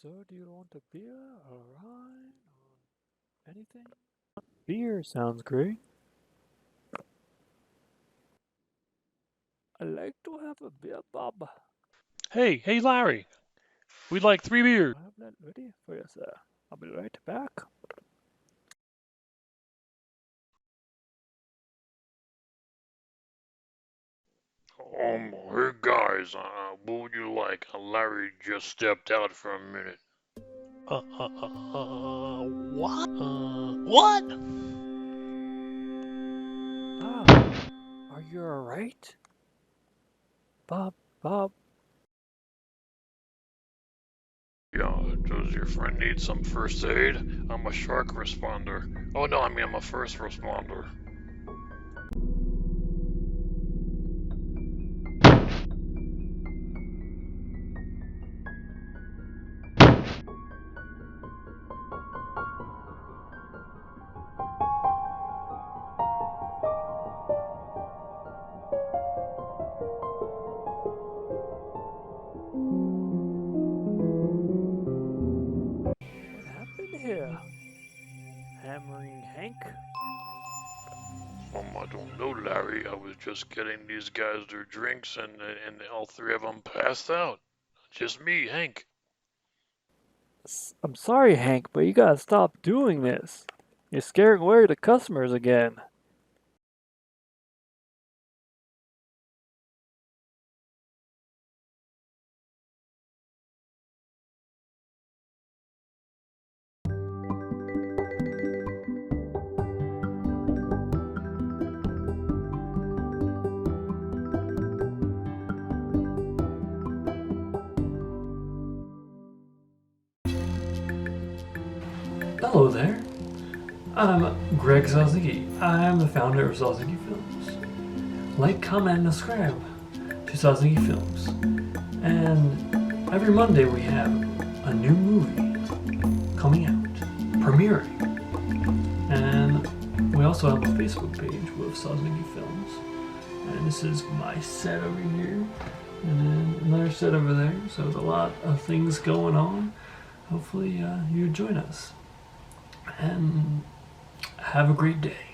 sir, do you want a beer or a wine or anything? Beer sounds great. I'd like to have a beer, Bob. Hey, Larry. We'd like 3 beers. I'll have that ready for you, sir. I'll be right back. Hey guys, what would you like? Larry just stepped out for a minute. What? What? Bob, are you alright? Bob. Yeah, does your friend need some first aid? I'm a shark responder. Oh no, I'm a first responder. What happened here? Hammering Hank? I don't know, Larry. I was just getting these guys their drinks, and all three of them passed out. Just me, Hank. I'm sorry, Hank, but you gotta stop doing this. You're scaring away the customers again. Hello there. I'm Greg Sosnicki. I'm the founder of Sosnicki Films. Like, comment, and subscribe to Sosnicki Films. And every Monday we have a new movie coming out, premiering. And we also have a Facebook page with Sosnicki Films. And this is my set over here. And then another set over there. So there's a lot of things going on. Hopefully you join us. And have a great day.